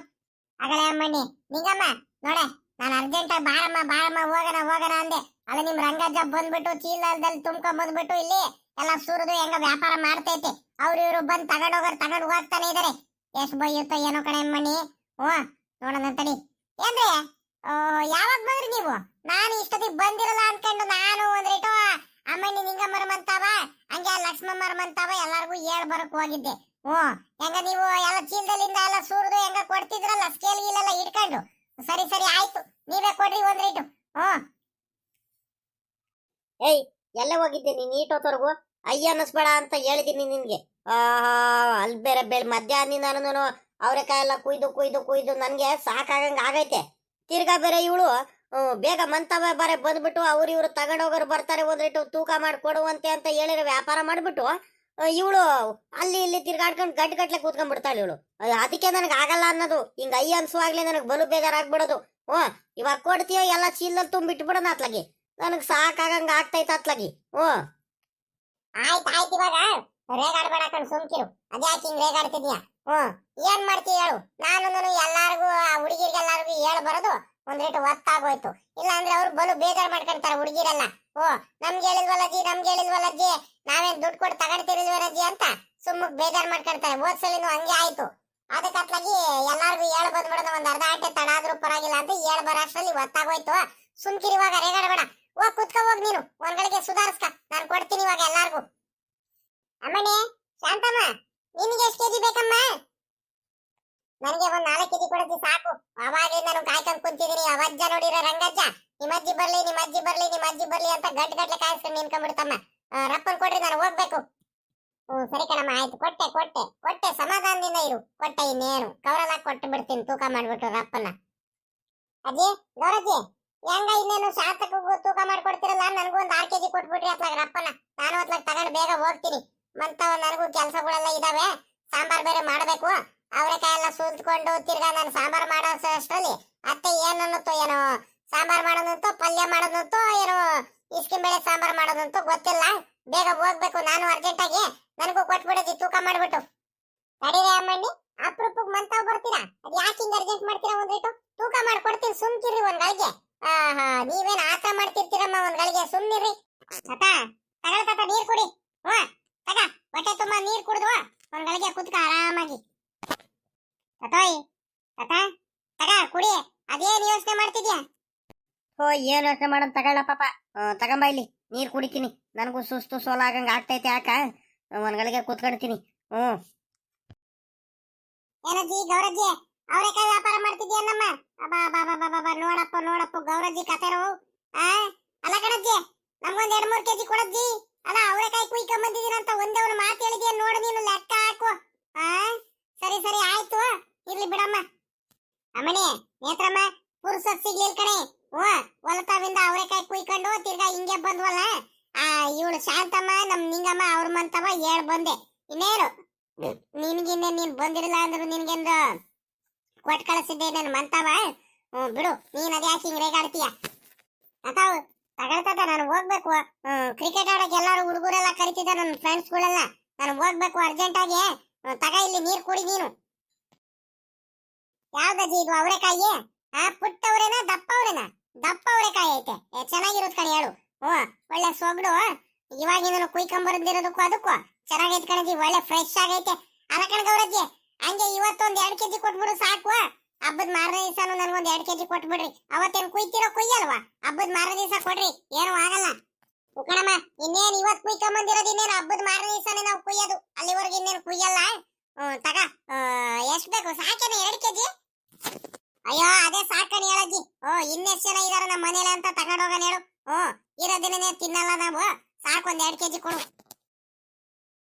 ಆಗಲೇ ಅಮ್ಮಣ್ಣಿ, ನಿಂಗಮ್ಮ ನೋಡೆ, ನಾನು ಅರ್ಜೆಂಟ್ ಬಾರಮ್ಮ ಹೋಗೋಣ ಅಂದೆ. ಅಲ್ಲ ನಿಮ್ ರಂಗಜ್ಜ ಬಂದ್ಬಿಟ್ಟು ಚೀಲದಲ್ಲಿ ತುಂಬ್ಕೊಂಡ್ ಬಂದ್ಬಿಟ್ಟು ಇಲ್ಲಿ ಎಲ್ಲ ಸುರಿದು ಹೆಂಗ ವ್ಯಾಪಾರ ಮಾಡ್ತೈತೆ. ಅವ್ರು ಇವ್ರು ಬಂದ್ ತಗೊಂಡ್ ಹೋಗ್ತಾನೆ ಇದಾರೆ. ಎಷ್ಟ್ ಬೈಯುತ್ತೋ ಏನೋ ಕಣೆ ಮಣ್ಣಿ. ನೋಡೋಣ ತಡಿ. ಏನ್ರಿ ಯಾವಾಗ ಬಂದ್ರಿ ನೀವು? ನಾನು ಇಷ್ಟೊತ್ತಿಗೆ ಬಂದಿರಲ್ಲ ಅನ್ಕೊಂಡು ನಾನು ಒಂದ್ರೇಟು ಅಮ್ಮಣ್ಣಿ ನಿಂಗಮ್ಮರ ಮಂತಾವ ಹಂಗೆ ಲಕ್ಷ್ಮಮ್ಮರ ಮಂತಾವ ಎಲ್ಲಾರ್ಗು ಬರಕ್ ಹೋಗಿದ್ದೆ. ಹೆಂಗ ನೀವು ಎಲ್ಲ ಚೀಲದಲ್ಲಿಂದ ಎಲ್ಲ ಸುರಿದು ಹೆಂಗ ಕೊಡ್ತಿದ್ರಲ್ಲ ಸ್ಕೇಲ್ ಗೀಲೆಲ್ಲ ಇಟ್ಕೊಂಡು. ಸರಿ ಆಯ್ತು, ನೀವೇ ಕೊಡ್ರಿ ಒಂದ್ರೇಟು. ಏಯ್ ಎಲ್ಲ ಹೋಗಿದ್ದೆ ನೀನ್ ಈಟೋತವರೆಗೂ? ಅಯ್ಯ ಅನ್ನಿಸ್ಬೇಡ ಅಂತ ಹೇಳಿದೀನಿ ನಿನ್ಗೆ. ಅಲ್ಲಿ ಬೇರೆ ಮಧ್ಯಾಹ್ನದಿಂದ ನಾನು ಅವರೆಕಾಯಿ ಎಲ್ಲ ಕುಯ್ದು ನನ್ಗೆ ಸಾಕಾಗಂಗ ಆಗೈತೆ. ತಿರ್ಗಾ ಬೇರೆ ಇವಳು ಬೇಗ ಮಂತವ ಬಾರೆ ಬಂದ್ಬಿಟ್ಟು ಅವ್ರು ಇವ್ರು ತಗೊಂಡೋಗೋರು ಬರ್ತಾರೆ ಒಂದ್ರೇಟು ತೂಕ ಮಾಡಿ ಕೊಡುವಂತೆ ಅಂತ ಹೇಳಿರೋ ವ್ಯಾಪಾರ ಮಾಡ್ಬಿಟ್ಟು ಇವಳು ಅಲ್ಲಿ ಇಲ್ಲಿ ತಿರ್ಗಾಡ್ಕೊಂಡು ಗಟ್ಲೆ ಕೂತ್ಕೊಂಡ್ಬಿಡ್ತಾಳೆ ಇವಳು. ಅದಕ್ಕೆ ನನಗೆ ಆಗಲ್ಲ ಅನ್ನೋದು. ಹಿಂಗ ಅಯ್ಯ ಅನ್ಸುವಾಗ್ಲೇ ನನಗೆ ಬಲು ಬೇಜಾರಾಗ್ಬಿಡೋದು. ಇವಾಗ ಕೊಡ್ತೀಯೋ ಎಲ್ಲ ಚೀಲದಲ್ಲಿ ತುಂಬಿಟ್ಬಿಡೋಣ ಅತ್ಲಾಗಿ. ನನಗ್ ಸಾಕಾಗಂಗ ಆಗ್ತೈತ ಅತ್ಲಾಗಿ. ಆಯ್ತು ಇವಾಗ ರೇಗಾಡ್ಬೇಡ ಕಣ್ ಸುಮ್ಕಿರು. ಅದ್ಯಾಕೆ ಹಿಂಗ್ ರೇಗಾಡ್ತಿದ್ಯಾ? ಏನ್ ಮಾಡ್ತೀಯ ಹೇಳು? ನಾನು ಎಲ್ಲಾರ್ಗು ಹುಡುಗಿರ್ಗೆಲ್ಲಾರ್ಗು ಬರೋದು ಒಂದ್ರೇಟು ಒತ್ತಾಗೋಯ್ತು. ಇಲ್ಲ ಅಂದ್ರೆ ಅವ್ರು ಬಲು ಬೇಜಾರ್ ಮಾಡ್ಕೊಂತಾರೆ ಹುಡುಗಿರೆಲ್ಲ. ನಮ್ಗೆ ಹೇಳಿಲ್ವಲ್ಲಜ್ಜಿ ನಾವೇನ್ ದುಡ್ಡು ಕೊಟ್ಟು ತಗೊಂಡ್ತಿರ್ಲಿಲ್ವರಜ್ಜಿ ಅಂತ ಸುಮ್ಮಕ್ ಬೇಜಾರ್ ಮಾಡ್ಕೊಂತಾರೆ. ಹೋದ್ಸಲಿನೂ ಹಂಗೆ ಆಯ್ತು. ಅದಕ್ಕತ್ಲಾಗಿ ಎಲ್ಲಾರ್ಗು ಬಂದ್ಬಿಡೋದು. ಒಂದ್ ಅರ್ಧ ಗಂಟೆ ತಡ ಆದ್ರೂ ಪರವಾಗಿಲ್ಲ ಅಂತ ಬರೋ ಅಷ್ಟ್ರಲ್ಲಿ ಒತ್ತಾಗೋಯ್ತು. ಸುಮ್ಕಿರಿ, ಇವಾಗ ರೇಗಾಡ್ಬೇಡ. ಕುತ್ಕೋ ಹೋಗ್ ನೀನು ಒಂದ್ಗಳಿಗೆ ಸುಧಾರಿಸ್ಕ. ನಾನ್ ಕೊಡ್ತೀನಿ ಇವಾಗ ಎಲ್ಲಾರ್ಗು. ಅಮ್ಮಣ್ಣಿ, ಶಾಂತಮ್ಮ, ನಿನಗೆ ಎಷ್ಟು ಕೆಜಿ ಬೇಕಮ್ಮ? ನನಗೆ ಒಂದ್ 4 ಕೆಜಿ ಕೊಡತಿ ಸಾಕು. ಅವಾಗ್ಲೇ ನಾನು ಕಾಯ್ಕೊಂಡ್ ಕುಂತಿದೀನಿ. ಅವಜ್ಜ ನೋಡಿರೋ ರಂಗಜ್ಜ ನಿಮ್ಮಜ್ಜಿ ಬರ್ಲಿ ಅಂತ ಗಟ್ಲೆ ಕಾಯಿಸ್ಕೊಂಡು ನಿನ್ಕೊಂಡ್ಬಿಡ್ತಮ್ಮ. ರಪ್ಪನ್ ಕೊಡ್ರಿ, ನಾನು ಹೋಗ್ಬೇಕು. ಸರಿ ಕಣಮ್ಮ, ಆಯ್ತು. ಕೊಟ್ಟೆ ಸಮಾಧಾನದಿಂದ ಇರು. ಕೊಟ್ಟೆ ಇನ್ನೇನು ಕವರೆಲ್ಲ ಕೊಟ್ಟು ಬಿಡ್ತೀನಿ ತೂಕ ಮಾಡ್ಬಿಟ್ಟು ರಪ್ಪನ. ಅಜ್ಜಿ, ಗೌರಜ್ಜಿ, ಹೆಂಗ ಇನ್ನೇನು ಶಾಸಕಗೂ ತೂಕ ಮಾಡ್ಕೊಡ್ತಿರಲ್ಲ, ನನಗೂ ಒಂದ್ 6 ಕೆಜಿ ಕೊಟ್ಬಿಟ್ರಿ ಅತ್ಲಾಗ ರಪ್ಪನ. ನಾನು ಅತ್ಲಾಗ ತಗೊಂಡ್ ಬೇಗ ಹೋಗ್ತೀನಿ. ಮಂತವ ನನಗೂ ಕೆಲ್ಸಗಳೆಲ್ಲ ಇದಾವೆ. ಸಾಂಬಾರ್ ಬೇರೆ ಮಾಡ್ಬೇಕು. ಅವರೆಕಾಯಿ ಎಲ್ಲ ಸುಲ್ತ್ಕೊಂಡು ತಿರ್ಗಾ ನಾನು ಸಾಂಬಾರ್ ಮಾಡೋ ಅಷ್ಟರಲ್ಲಿ ಅತ್ತೆ ಏನನ್ನುತ್ತೋ ಏನೋ ಸಾಂಬಾರ್ ಮಾಡೋದಂತೋ ಪಲ್ಯ ಮಾಡೋದಂತೋ ಏನೋ ಇಸ್ಕಿಂಬೇಳೆ ಸಾಂಬಾರ್ ಮಾಡೋದಂತೋ ಗೊತ್ತಿಲ್ಲ. ಬೇಗ ಹೋಗ್ಬೇಕು ನಾನು ಅರ್ಜೆಂಟಾಗಿ. ನನಗೂ ಕೊಟ್ಬಿಡೋದಿ ತೂಕ ಮಾಡ್ಬಿಟ್ಟು. ತಡೀರಿ ಅಮ್ಮಣ್ಣಿ, ಅಪ್ರೂಪಕ್ಕೆ ಮಂತಾವ್ ಬರ್ತೀರಾ? ಅದ್ ಯಾಕೆ ಹಿಂಗ್ ಅರ್ಜೆಂಟ್ ಮಾಡ್ತೀರಾ? ಒಂದ್ರೇಟು ತೂಕ ಮಾಡ್ಕೊಡ್ತೀನಿ, ಸುಮ್ಕಿರ್ರಿ ಒಂದ್ ಗಳಿಗೆ. ನೀವೇನ್ ಆತ ಮಾಡ್ತಿರ್ತೀರಮ್ಮ ಒಂದ್ ಗಳಿಗೆ, ಸುಮ್ನಿರ್ರಿ. ತಾತ ನೀರ್ ಕುಡಿ. ತಗ, ಹೊಟ್ಟೆ ತುಂಬಾ ನೀರ್ ಕುಡ್ದು ಒಂದ್ ಗಳಿಗೆ ಕುತ್ಕ ಆರಾಮಾಗಿ. ತಗ ಕುಡಿ. ಅದೇನ್ ಯೋಚನೆ ಮಾಡ್ತಿದ್ಯಾ? ಏನ್ ಯೋಚನೆ ಮಾಡೋದ್ ತಗೊಳ್ಳ ಪಾಪ. ತಗೊಂಬ ಇಲ್ಲಿ ನೀರ್ ಕುಡಿತೀನಿ. ನನಗೂ ಸುಸ್ತು ಸೋಲಾಗಂಗ ಆಗ್ತೈತೆ. ಯಾಕ ಒಂದ್ಗಳಿಗೆ ಕೂತ್ಕೊಳ್ತೀನಿ. ಏನಜ್ಜಿ, ಗೌರಜ್ಜಿ, ಅವರೆಕಾಯಿ ವ್ಯಾಪಾರ ಮಾಡ್ತಿದ್ಯನ್ನಮ್ಮ? ನೋಡಪ್ಪ ಗೌರಜ್ಜಿ ಕತೆರು. ಅಲ್ಲ ಕಣಜ್ಜಿ, ನಮ್ಗೊಂದ್ 2-3 ಕೆಜಿ ಕೊಡಜ್ಜಿ. ಅಲ್ಲ, ಅವರೆಕಾಯಿ ಕುಯ್ಕೊಂಡ್ ಬಂದಿದ್ದೀರಂತ ಒಂದೇ ಒಂದು ಮಾತು ಹೇಳಿದ್ಯಾ ನೋಡು, ನೀನು ಲೆಕ್ಕ ಹಾಕು. ಸರಿ ಆಯ್ತು, ಇರ್ಲಿ ಬಿಡಮ್ಮ. ಅಮ್ಮಣಿ, ನೇತ್ರಮ್ಮ, ಪುರ್ಸತ್ ಸಿಗ್ಲಿಲ್ ಕಣೆ. ಹೊಲತಾವಿಂದ ಅವರೆಕಾಯಿ ಕುಯ್ಕೊಂಡು ತಿರ್ಗಾ ಹಿಂಗೆ ಬಂದ್ವಲ್ಲ. ಇವಳು ಶಾಂತಮ್ಮ ನಮ್ ನಿಂಗಮ್ಮ ಅವ್ರ ಮಂತವ ಬಂದೆ. ಇನ್ನೇನು ನಿನ್ಗಿನ್ನೇನ್ ನೀನ್ ಬಂದಿರಲ್ಲ ಅಂದ್ರು ನಿನ್ಗೆಂದು ಕೊಟ್ ಕಳಿಸಿದ್ದೆ ನನ್ ಮಂತವ. ಬಿಡು, ನೀನ್ ಅದ್ಯಾಕೆ ಹಿಂಗ್ ರೇಗಾಡ್ತೀಯ? ತಗೊಳ್ತಾತ, ನಾನು ಹೋಗ್ಬೇಕು. ಕ್ರಿಕೆಟ್ ಆಡಕ್ ಎಲ್ಲಾರು ಹುಡುಗರೆಲ್ಲ ಕರಿತಿದ್ದ, ನನ್ನ ಫ್ರೆಂಡ್ಸ್ ಗಳೆಲ್ಲ. ನಾನು ಹೋಗ್ಬೇಕು ಅರ್ಜೆಂಟ್ ಆಗಿ. ತಗ ಇಲ್ಲಿ ನೀರ್ ಕುಡಿ ನೀನು. ಯಾವ್ದಜ್ಜಿ ಇದು ಅವರೆಕಾಯಿ? ಪುಟ್ಟವ್ರೇನಾ ದಪ್ಪ ಅವ್ರೇನಾ? ದಪ್ಪ ಅವರೆಕಾಯಿ ಐತೆ. ಚೆನ್ನಾಗಿರೋದ್ ಕಣೆ ಹೇಳು. ಒಳ್ಳೆ ಸೊಗಡು. ಇವಾಗಿಂದ ಕುಯ್ಕೊಂಬರದಿರೋದಕ್ಕೂ ಅದಕ್ಕೂ ಚೆನ್ನಾಗೈತೆ ಕಣಜ್ಜಿ, ಒಳ್ಳೆ ಫ್ರೆಶ್ ಆಗೈತೆ. ಅದ ಕಣ ಗೌರಜ್ಜಿ, ಹಂಗೆ ಇವತ್ತೊಂದ್ 2 ಕೆಜಿ ಕೊಟ್ಬಿಡು ಸಾಕು. ಹಬ್ಬದ ಮಾರನೇ ದಿವಸನು ನನ್ಗೊಂದ್ 2 ಕೆಜಿ ಕೊಟ್ಬಿಡ್ರಿ. ಅವತ್ತೇನ್ ಕುಯ್ಯಲ್ವಾ? ಹಬ್ಬದ ಮಾರನೇ ದಿವಸ ಕೊಡ್ರಿ, ಏನೂ ಆಗಲ್ಲ. ಕಣಮ್ಮ, ಇನ್ನೇನ್ ಇವತ್ ಕುಯ್ಕೊಂಬಂದಿರೋದು ಇನ್ನೇನು ಹಬ್ಬದ ಮಾರನೇ ದಿವಸನೇ ನಾವು ಕುಯ್ಯೋದು. ಅಲ್ಲಿವರೆಗೆ ಇನ್ನೇನು ಕುಯ್ಯಲ್ಲ. ತಗ, ಎಷ್ಟ್ ಬೇಕು? ಸಾಕೇನೆ 2 ಕೆಜಿ? ಅಯ್ಯೋ, ಅದೇ ಸಾಕಣಿ ಹೇಳಜ್ಜಿ. ಇನ್ನೆಷ್ಟ್ ಜನ ಇದಾರ ನಮ್ಮ ಮನೇಲಿ ಅಂತ ತಗೊಂಡೋಗೋಣ ಹೇಳು. ಇರೋದಿನೇ ತಿನ್ನಲ್ಲ ನಾವು. ಸಾಕೊಂದ್ 2 ಕೆಜಿ ಕೊಡು.